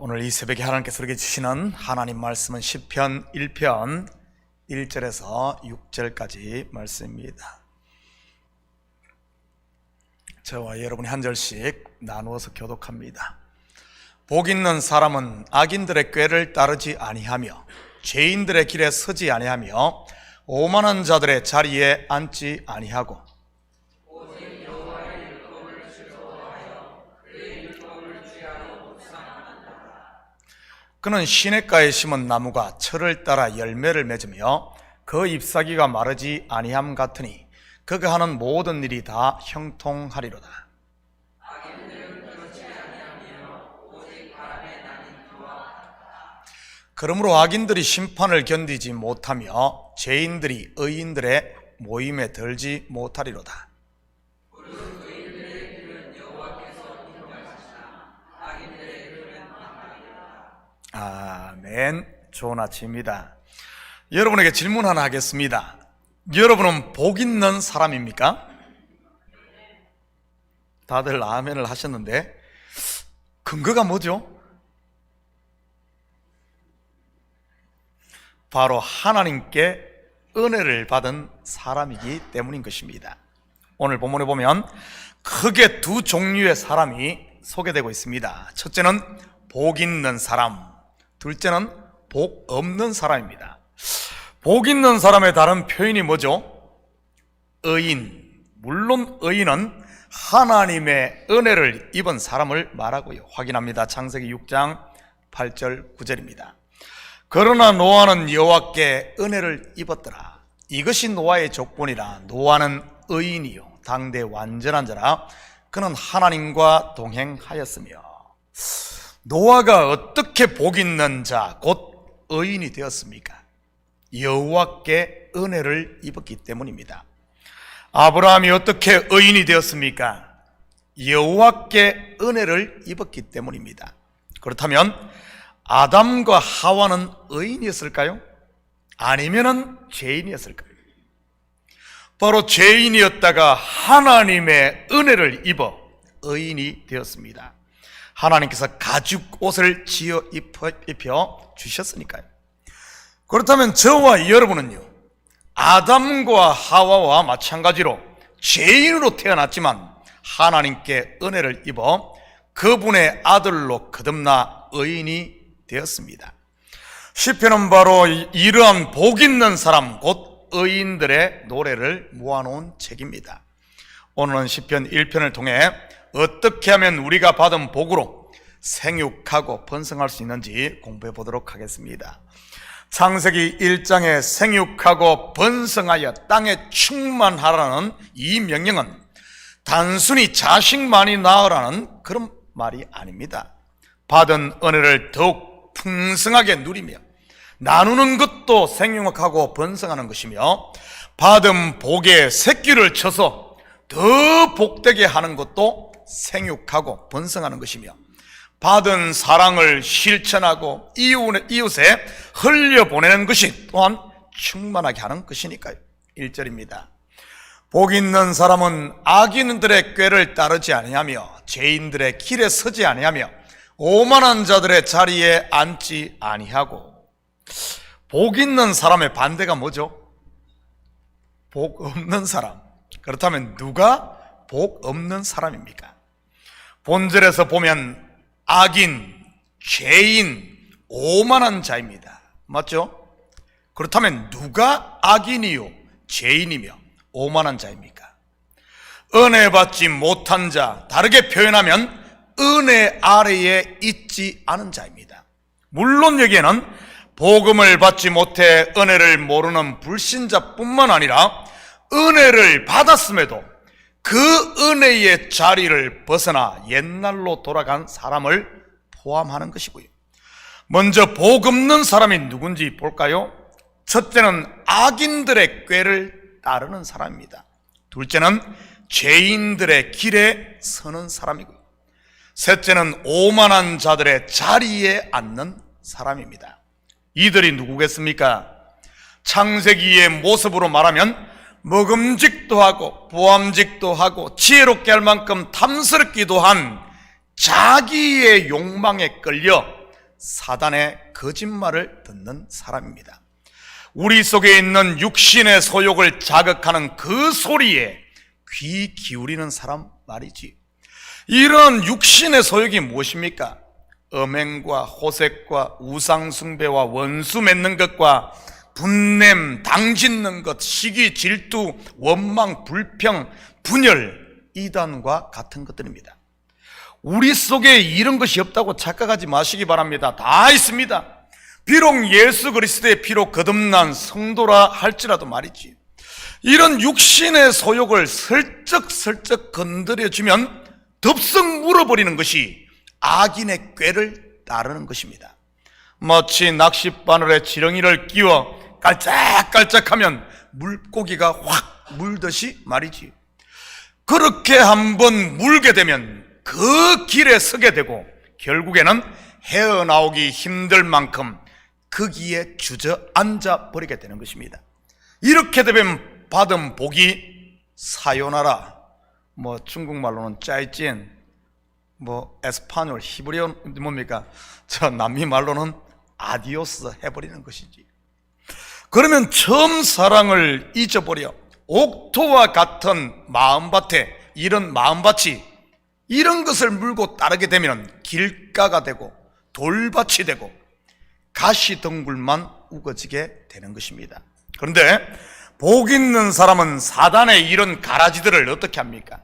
오늘 이 새벽에 하나님께서 우리에게 주시는 하나님 말씀은 시편 1편 1절에서 6절까지 말씀입니다. 저와 여러분이 한 절씩 나누어서 교독합니다. 복 있는 사람은 악인들의 꾀를 따르지 아니하며 죄인들의 길에 서지 아니하며 오만한 자들의 자리에 앉지 아니하고 그는 시냇가에 심은 나무가 철을 따라 열매를 맺으며 그 잎사귀가 마르지 아니함 같으니 그가 하는 모든 일이 다 형통하리로다. 그러므로 악인들이 심판을 견디지 못하며 죄인들이 의인들의 모임에 들지 못하리로다. 아멘. 좋은 아침입니다. 여러분에게 질문 하나 하겠습니다. 여러분은 복 있는 사람입니까? 다들 아멘을 하셨는데 근거가 뭐죠? 바로 하나님께 은혜를 받은 사람이기 때문인 것입니다. 오늘 본문에 보면 크게 두 종류의 사람이 소개되고 있습니다. 첫째는 복 있는 사람, 둘째는 복 없는 사람입니다. 복 있는 사람의 다른 표현이 뭐죠? 의인. 물론 의인은 하나님의 은혜를 입은 사람을 말하고요. 확인합니다. 창세기 6장 8절 9절입니다. 그러나 노아는 여호와께 은혜를 입었더라. 이것이 노아의 족본이라. 노아는 의인이요 당대 완전한 자라. 그는 하나님과 동행하였으며. 노아가 어떻게 복 있는 자, 곧 의인이 되었습니까? 여호와께 은혜를 입었기 때문입니다. 아브라함이 어떻게 의인이 되었습니까? 여호와께 은혜를 입었기 때문입니다. 그렇다면 아담과 하와는 의인이었을까요? 아니면은 죄인이었을까요? 바로 죄인이었다가 하나님의 은혜를 입어 의인이 되었습니다. 하나님께서 가죽 옷을 지어 입혀 주셨으니까요. 그렇다면 저와 여러분은요, 아담과 하와와 마찬가지로 죄인으로 태어났지만 하나님께 은혜를 입어 그분의 아들로 거듭나 의인이 되었습니다. 시편은 바로 이러한 복 있는 사람, 곧 의인들의 노래를 모아놓은 책입니다. 오늘은 시편 1편을 통해 어떻게 하면 우리가 받은 복으로 생육하고 번성할 수 있는지 공부해 보도록 하겠습니다. 창세기 1장에 생육하고 번성하여 땅에 충만하라는 이 명령은 단순히 자식 많이 낳으라는 그런 말이 아닙니다. 받은 은혜를 더욱 풍성하게 누리며 나누는 것도 생육하고 번성하는 것이며 받은 복에 새끼를 쳐서 더 복되게 하는 것도 생육하고 번성하는 것이며 받은 사랑을 실천하고 이웃에 흘려보내는 것이 또한 충만하게 하는 것이니까요. 1절입니다. 복 있는 사람은 악인들의 꾀를 따르지 아니하며 죄인들의 길에 서지 아니하며 오만한 자들의 자리에 앉지 아니하고. 복 있는 사람의 반대가 뭐죠? 복 없는 사람. 그렇다면 누가 복 없는 사람입니까? 본절에서 보면 악인, 죄인, 오만한 자입니다. 맞죠? 그렇다면 누가 악인이요 죄인이며 오만한 자입니까? 은혜 받지 못한 자, 다르게 표현하면 은혜 아래에 있지 않은 자입니다. 물론 여기에는 복음을 받지 못해 은혜를 모르는 불신자뿐만 아니라 은혜를 받았음에도 그 은혜의 자리를 벗어나 옛날로 돌아간 사람을 포함하는 것이고요. 먼저 복 없는 사람이 누군지 볼까요? 첫째는 악인들의 꾀를 따르는 사람입니다. 둘째는 죄인들의 길에 서는 사람이고요. 셋째는 오만한 자들의 자리에 앉는 사람입니다. 이들이 누구겠습니까? 창세기의 모습으로 말하면 먹음직도 하고 보암직도 하고 지혜롭게 할 만큼 탐스럽기도 한 자기의 욕망에 끌려 사단의 거짓말을 듣는 사람입니다. 우리 속에 있는 육신의 소욕을 자극하는 그 소리에 귀 기울이는 사람 말이지. 이런 육신의 소욕이 무엇입니까? 음행과 호색과 우상숭배와 원수 맺는 것과 분냄, 당짓는 것, 시기, 질투, 원망, 불평, 분열, 이단과 같은 것들입니다. 우리 속에 이런 것이 없다고 착각하지 마시기 바랍니다. 다 있습니다. 비록 예수 그리스도의 피로 거듭난 성도라 할지라도 말이지, 이런 육신의 소욕을 슬쩍슬쩍 건드려주면 덥석 물어버리는 것이 악인의 꾀를 따르는 것입니다. 마치 낚싯바늘에 지렁이를 끼워 깔짝깔짝하면 물고기가 확 물듯이 말이지, 그렇게 한번 물게 되면 그 길에 서게 되고 결국에는 헤어나오기 힘들 만큼 거기에 주저앉아 버리게 되는 것입니다. 이렇게 되면 받은 복이 사요나라, 중국말로는 짜이찐, 에스파뇰, 히브리어 뭡니까? 남미 말로는 아디오스 해버리는 것이지. 그러면 처음 사랑을 잊어버려 옥토와 같은 마음밭에, 이런 마음밭이 이런 것을 물고 따르게 되면 길가가 되고 돌밭이 되고 가시덩굴만 우거지게 되는 것입니다. 그런데 복 있는 사람은 사단의 이런 가라지들을 어떻게 합니까?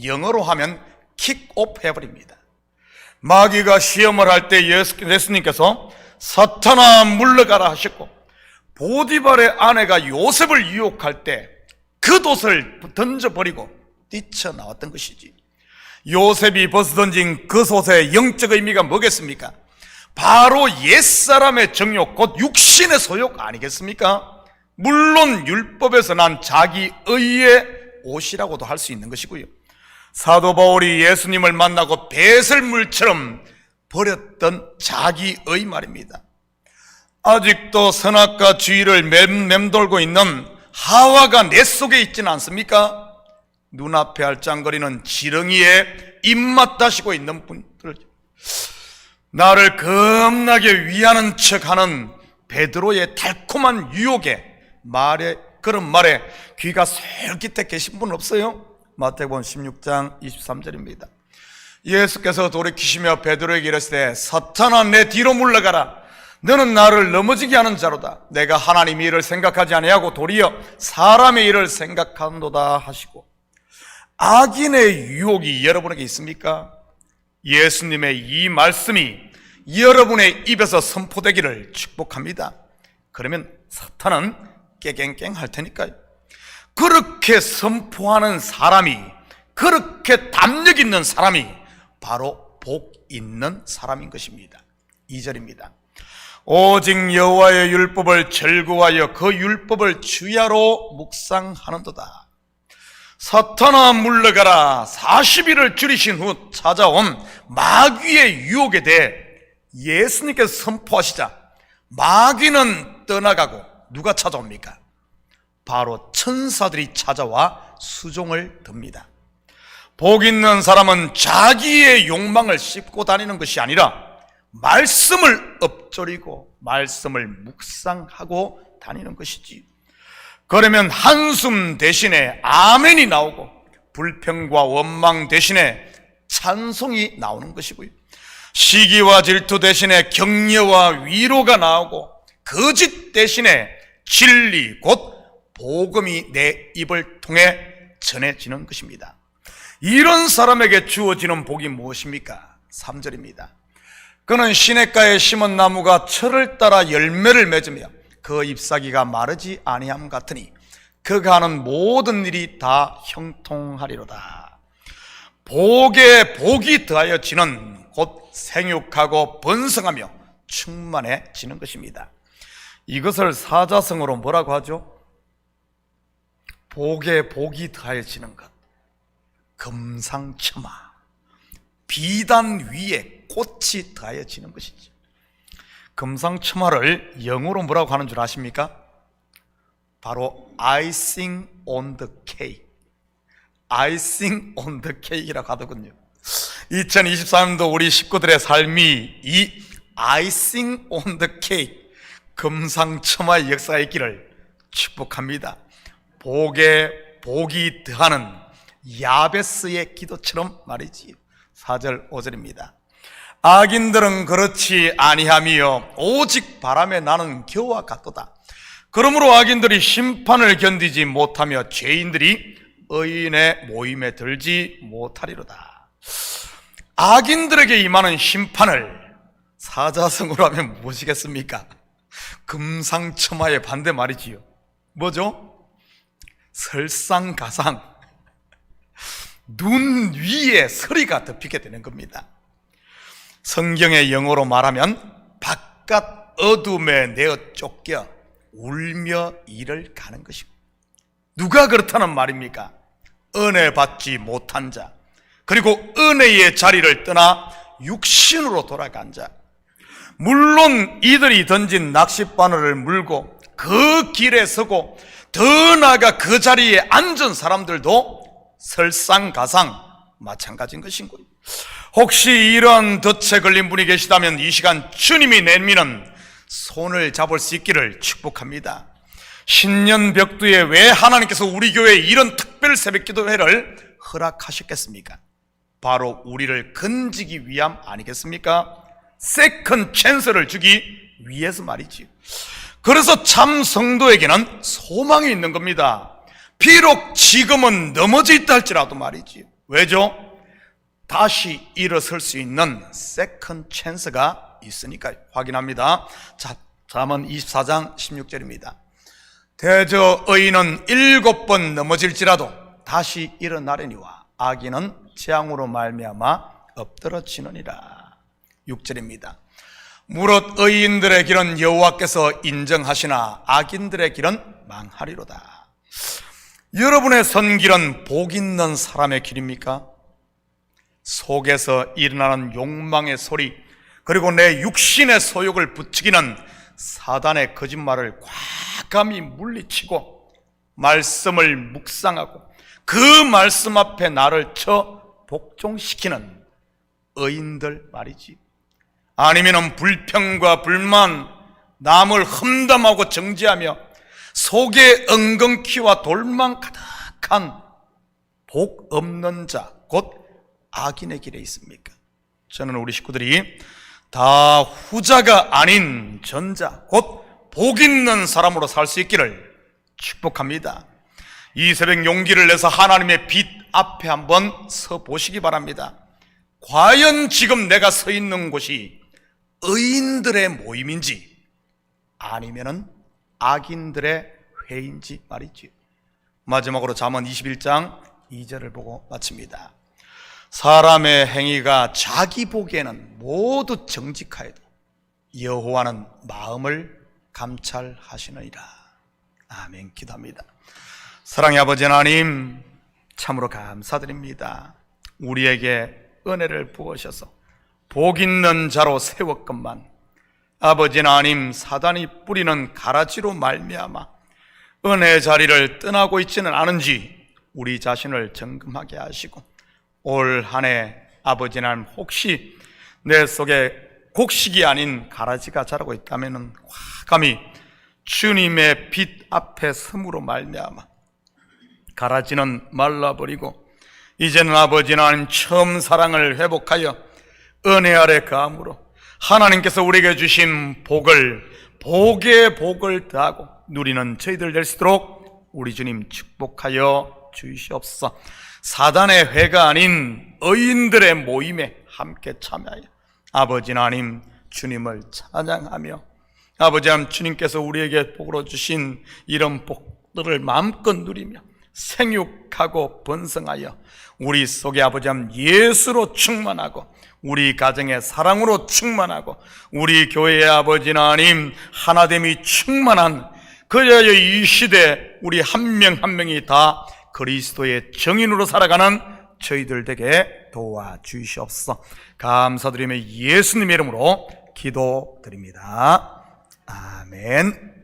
영어로 하면 킥오프 해버립니다. 마귀가 시험을 할 때 예수님께서 사탄아 물러가라 하셨고, 보디발의 아내가 요셉을 유혹할 때 그 돛을 던져버리고 뛰쳐나왔던 것이지. 요셉이 벗어던진 그 돛의 영적 의미가 뭐겠습니까? 바로 옛사람의 정욕, 곧 육신의 소욕 아니겠습니까? 물론 율법에서 난 자기 의의 옷이라고도 할 수 있는 것이고요. 사도 바울이 예수님을 만나고 배설물처럼 버렸던 자기의 말입니다. 아직도 선악과 주의를 맴돌고 있는 하와가 내 속에 있지는 않습니까? 눈앞에 알짱거리는 지렁이에 입맛 다시고 있는 분들, 나를 겁나게 위하는 척하는 베드로의 달콤한 유혹에 그런 말에 귀가 솔깃해 계신 분 없어요? 마태복음 16장 23절입니다. 예수께서 돌이키시며 베드로에게 이르시되 사탄아 내 뒤로 물러가라. 너는 나를 넘어지게 하는 자로다. 내가 하나님의 일을 생각하지 아니하고 도리어 사람의 일을 생각한도다 하시고, 악인의 유혹이 여러분에게 있습니까? 예수님의 이 말씀이 여러분의 입에서 선포되기를 축복합니다. 그러면 사탄은 깨갱깽 할 테니까요. 그렇게 선포하는 사람이, 그렇게 담력 있는 사람이 바로 복 있는 사람인 것입니다. 2절입니다. 오직 여호와의 율법을 절구하여 그 율법을 주야로 묵상하는도다. 사탄아 물러가라. 40일을 줄이신 후 찾아온 마귀의 유혹에 대해 예수님께서 선포하시자 마귀는 떠나가고 누가 찾아옵니까? 바로 천사들이 찾아와 수종을 듭니다. 복 있는 사람은 자기의 욕망을 씹고 다니는 것이 아니라 말씀을 엎조리고 말씀을 묵상하고 다니는 것이지. 그러면 한숨 대신에 아멘이 나오고 불평과 원망 대신에 찬송이 나오는 것이고요. 시기와 질투 대신에 격려와 위로가 나오고 거짓 대신에 진리 곧 복음이 내 입을 통해 전해지는 것입니다. 이런 사람에게 주어지는 복이 무엇입니까? 3절입니다. 그는 시냇가에 심은 나무가 철을 따라 열매를 맺으며 그 잎사귀가 마르지 아니함 같으니 그가 하는 모든 일이 다 형통하리로다. 복에 복이 더하여지는 곧 생육하고 번성하며 충만해지는 것입니다. 이것을 사자성어로 뭐라고 하죠? 복에 복이 더하여지는 것, 금상첨화, 비단 위에 꽃이 더하여지는 것이죠. 금상첨화를 영어로 뭐라고 하는 줄 아십니까? 바로 icing on the cake, icing on the cake이라고 하더군요. 2023년도 우리 식구들의 삶이 이 아이싱 온 더 케이크, 금상첨화의 역사가 있기를 축복합니다. 복에 복이 더하는 야베스의 기도처럼 말이지. 4절 5절입니다. 악인들은 그렇지 아니하며 오직 바람에 나는 겨와 같도다. 그러므로 악인들이 심판을 견디지 못하며 죄인들이 의인의 모임에 들지 못하리로다. 악인들에게 임하는 심판을 사자성어로 하면 무엇이겠습니까? 금상첨화의 반대 말이지요. 뭐죠? 설상가상, 눈 위에 서리가 덮이게 되는 겁니다. 성경의 영어로 말하면 바깥 어둠에 내어 쫓겨 울며 일을 가는 것이고, 누가 그렇다는 말입니까? 은혜 받지 못한 자, 그리고 은혜의 자리를 떠나 육신으로 돌아간 자. 물론 이들이 던진 낚싯바늘을 물고 그 길에 서고 더 나아가 그 자리에 앉은 사람들도 설상가상 마찬가지인 것인고요. 혹시 이런 덫에 걸린 분이 계시다면 이 시간 주님이 내미는 손을 잡을 수 있기를 축복합니다. 신년 벽두에 왜 하나님께서 우리 교회에 이런 특별 새벽기도회를 허락하셨겠습니까? 바로 우리를 건지기 위함 아니겠습니까? 세컨 찬스를 주기 위해서 말이지요. 그래서 참 성도에게는 소망이 있는 겁니다. 비록 지금은 넘어져 있다 할지라도 말이지요. 왜죠? 다시 일어설 수 있는 세컨 찬스가 있으니까 확인합니다. 자, 잠언 24장 16절입니다. 대저 의인은 7번 넘어질지라도 다시 일어나려니와 악인은 재앙으로 말미암아 엎드러지느니라. 6절입니다. 무릇 의인들의 길은 여호와께서 인정하시나 악인들의 길은 망하리로다. 여러분의 선길은 복 있는 사람의 길입니까? 속에서 일어나는 욕망의 소리, 그리고 내 육신의 소욕을 부추기는 사단의 거짓말을 과감히 물리치고 말씀을 묵상하고 그 말씀 앞에 나를 쳐 복종시키는 의인들 말이지. 아니면은 불평과 불만, 남을 험담하고 정죄하며 속에 엉겅퀴와 돌만 가득한 복 없는 자, 곧 악인의 길에 있습니까? 저는 우리 식구들이 다 후자가 아닌 전자, 곧 복 있는 사람으로 살 수 있기를 축복합니다. 이 새벽 용기를 내서 하나님의 빛 앞에 한번 서 보시기 바랍니다. 과연 지금 내가 서 있는 곳이 의인들의 모임인지 아니면은 악인들의 회인지 말이지. 마지막으로 잠언 21장 2절을 보고 마칩니다. 사람의 행위가 자기 보기에는 모두 정직하여도 여호와는 마음을 감찰하시느니라. 아멘. 기도합니다. 사랑의 아버지 하나님, 참으로 감사드립니다. 우리에게 은혜를 부으셔서 복 있는 자로 세웠건만 아버지 하나님, 사단이 뿌리는 가라지로 말미암아 은혜의 자리를 떠나고 있지는 않은지 우리 자신을 점검하게 하시고, 올 한 해 아버지 하나님, 혹시 내 속에 곡식이 아닌 가라지가 자라고 있다면 과감히 주님의 빛 앞에 섬으로 말미암아 가라지는 말라버리고 이제는 아버지 하나님 처음 사랑을 회복하여 은혜 아래 거함으로 하나님께서 우리에게 주신 복을, 복의 복을 더하고 누리는 저희들 될 수 있도록 우리 주님 축복하여 주시옵소서. 사단의 회가 아닌 의인들의 모임에 함께 참여하여 아버지 하나님 주님을 찬양하며 아버지 하나님 주님께서 우리에게 복으로 주신 이런 복들을 마음껏 누리며 생육하고 번성하여 우리 속에 아버지 하나님 예수로 충만하고 우리 가정의 사랑으로 충만하고 우리 교회의 아버지 하나님 하나됨이 충만한 그리하여 이 시대 우리 한 명 한 명이 다 그리스도의 정인으로 살아가는 저희들 되게 도와주시옵소서. 감사드리며 예수님의 이름으로 기도드립니다. 아멘.